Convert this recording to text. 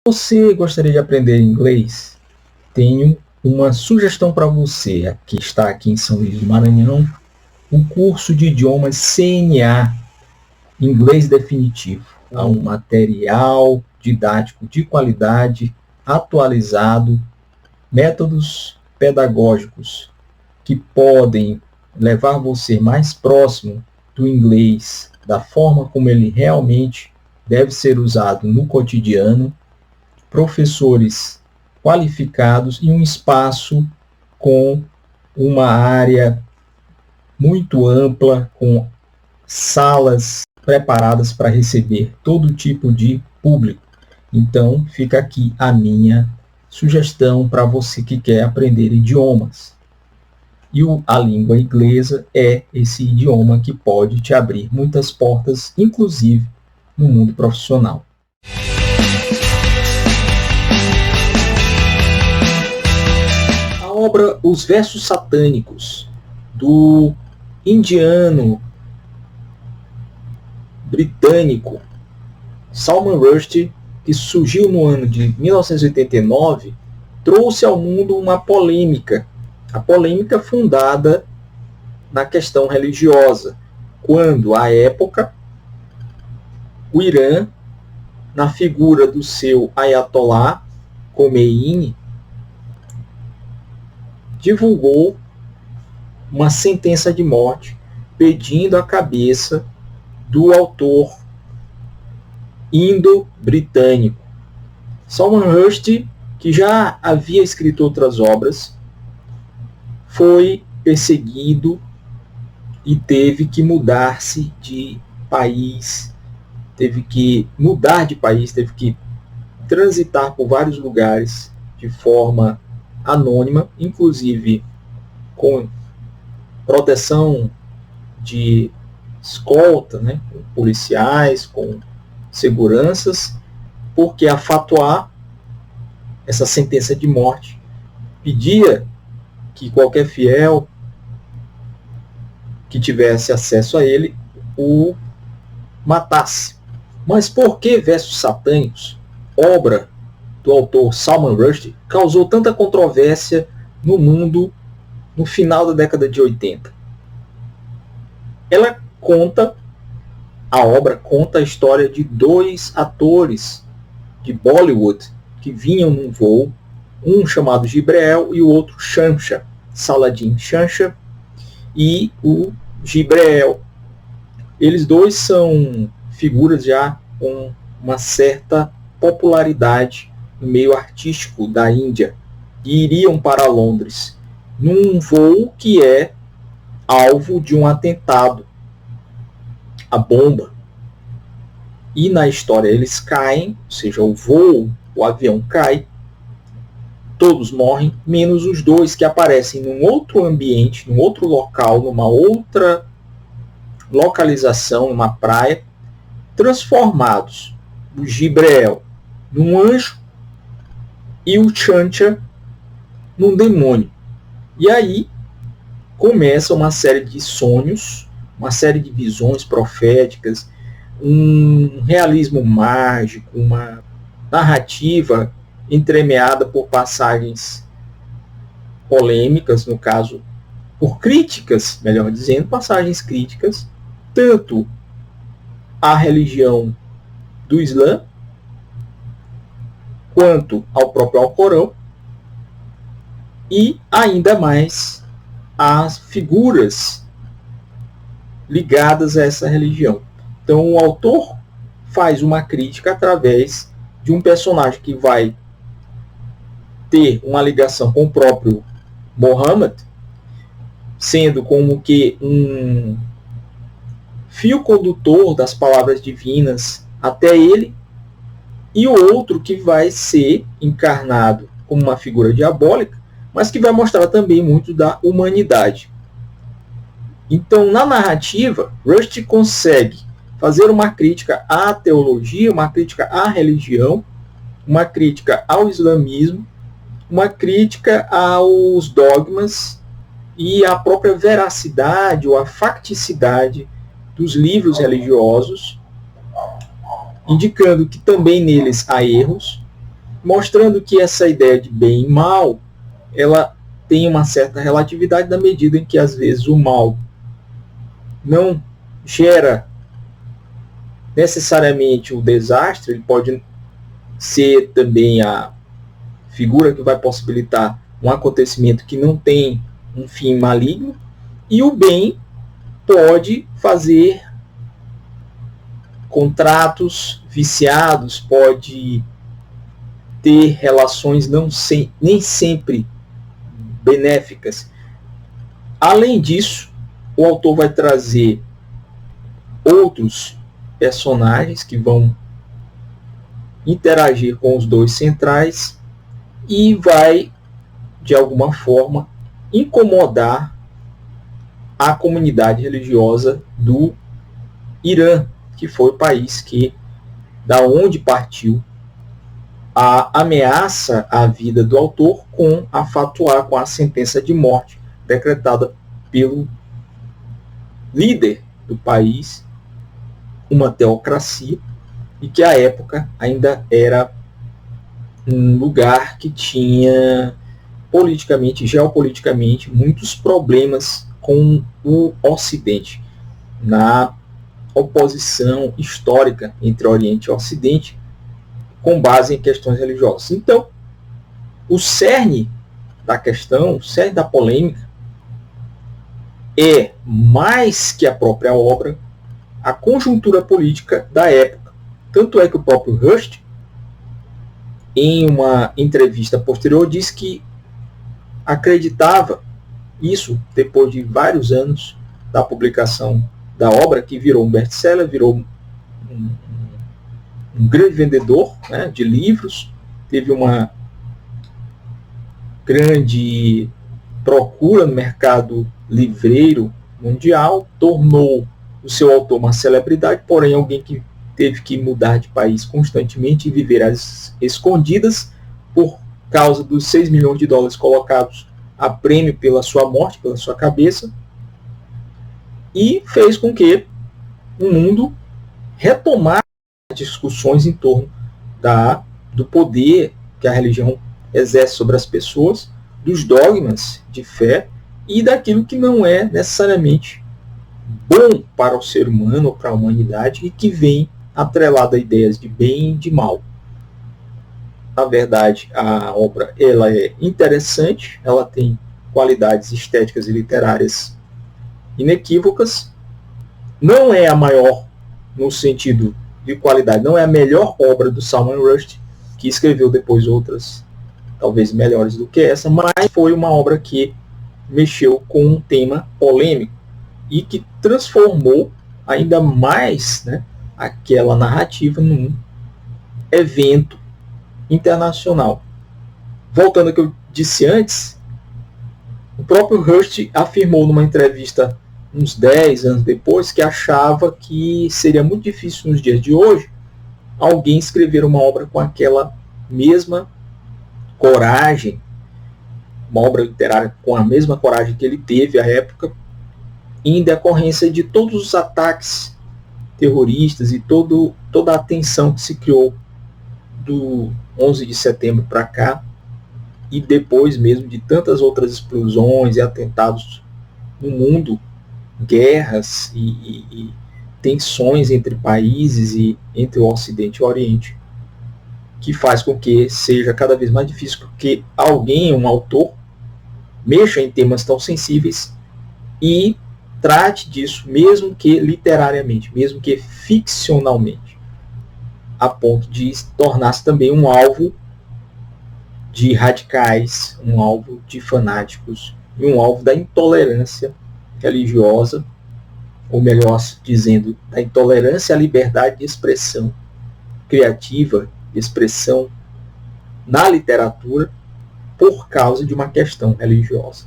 Você gostaria de aprender inglês? Tenho uma sugestão para você, que está aqui em São Luís do Maranhão, o curso de idiomas CNA, Inglês Definitivo. Há um material didático de qualidade, atualizado, métodos pedagógicos que podem levar você mais próximo do inglês, da forma como ele realmente deve ser usado no cotidiano, professores qualificados e um espaço com uma área muito ampla, com salas preparadas para receber todo tipo de público. Então, fica aqui a minha sugestão para você que quer aprender idiomas. E a língua inglesa é esse idioma que pode te abrir muitas portas, inclusive no mundo profissional. A obra Os Versos Satânicos, do indiano britânico Salman Rushdie, que surgiu no ano de 1989, trouxe ao mundo uma polêmica, a polêmica fundada na questão religiosa, quando, à época, o Irã, na figura do seu Ayatollah Khomeini, divulgou uma sentença de morte pedindo a cabeça do autor indo-britânico. Salman Rushdie, que já havia escrito outras obras, foi perseguido e teve que mudar-se de país, teve que transitar por vários lugares de forma anônima, inclusive com proteção de escolta, né, com policiais, com seguranças, porque a fatwa, essa sentença de morte, pedia que qualquer fiel que tivesse acesso a ele o matasse. Mas por que Versos Satânicos, obra do autor Salman Rushdie, causou tanta controvérsia no mundo no final da década de 80? A obra conta a história de dois atores de Bollywood que vinham num voo, um chamado Jibreel e o outro Shamsha, Saladin Shamsha e o Jibreel. Eles dois são figuras já com uma certa popularidade no meio artístico da Índia e iriam para Londres num voo que é alvo de um atentado, a bomba. E na história eles caem, ou seja, o avião cai, todos morrem, menos os dois que aparecem num outro ambiente, num outro local, numa outra localização, numa praia, transformados. O Jibreel num anjo e o Shamsha num demônio. E aí começa uma série de sonhos, uma série de visões proféticas, um realismo mágico, uma narrativa entremeada por passagens polêmicas, no caso, por críticas, melhor dizendo, passagens críticas, tanto à religião do Islã, quanto ao próprio Alcorão, e ainda mais às figuras ligadas a essa religião. Então o autor faz uma crítica através de um personagem que vai ter uma ligação com o próprio Muhammad, sendo como que um fio condutor das palavras divinas até ele, e o outro que vai ser encarnado como uma figura diabólica, mas que vai mostrar também muito da humanidade. Então, na narrativa, Rushdie consegue fazer uma crítica à teologia, uma crítica à religião, uma crítica ao islamismo, uma crítica aos dogmas e à própria veracidade ou à facticidade dos livros religiosos, indicando que também neles há erros, mostrando que essa ideia de bem e mal, ela tem uma certa relatividade na medida em que às vezes o mal não gera necessariamente o desastre, ele pode ser também a figura que vai possibilitar um acontecimento que não tem um fim maligno, e o bem pode fazer contratos viciados, pode ter relações nem sempre benéficas. Além disso, o autor vai trazer outros personagens que vão interagir com os dois centrais e vai, de alguma forma, incomodar a comunidade religiosa do Irã, que foi o país da onde partiu a ameaça à vida do autor com a sentença de morte decretada pelo líder do país, uma teocracia, e que à época ainda era um lugar que tinha geopoliticamente, muitos problemas com o Ocidente, na oposição histórica entre Oriente e Ocidente, com base em questões religiosas. Então, o cerne da questão, o cerne da polêmica, é, mais que a própria obra, a conjuntura política da época. Tanto é que o próprio Rushdie, em uma entrevista posterior, disse que acreditava isso depois de vários anos da publicação da obra, que virou um best-seller, virou um grande vendedor, né, de livros, teve uma grande procura no mercado livreiro mundial, tornou o seu autor uma celebridade, porém alguém que teve que mudar de país constantemente e viver às escondidas por causa dos 6 milhões de dólares colocados a prêmio pela sua morte, pela sua cabeça, e fez com que o mundo retomasse discussões em torno do poder que a religião exerce sobre as pessoas, dos dogmas de fé e daquilo que não é necessariamente bom para o ser humano ou para a humanidade e que vem atrelado a ideias de bem e de mal. Na verdade, a obra ela é interessante, ela tem qualidades estéticas e literárias inequívocas, não é a maior no sentido de qualidade, não é a melhor obra do Salman Rushdie, que escreveu depois outras talvez melhores do que essa, mas foi uma obra que mexeu com um tema polêmico e que transformou ainda mais, né, aquela narrativa num evento internacional. Voltando ao que eu disse antes, o próprio Rushdie afirmou numa entrevista uns 10 anos depois que achava que seria muito difícil nos dias de hoje alguém escrever uma obra com aquela mesma coragem, uma obra literária com a mesma coragem que ele teve à época, em decorrência de todos os ataques terroristas e toda a tensão que se criou do 11 de setembro para cá, e depois mesmo de tantas outras explosões e atentados no mundo, guerras e tensões entre países e entre o Ocidente e o Oriente, que faz com que seja cada vez mais difícil que alguém, um autor, mexa em temas tão sensíveis e trate disso, mesmo que literariamente, mesmo que ficcionalmente, a ponto de tornar-se também um alvo de radicais, um alvo de fanáticos e um alvo da intolerância religiosa, ou melhor dizendo, da intolerância à liberdade de expressão criativa, de expressão na literatura, por causa de uma questão religiosa.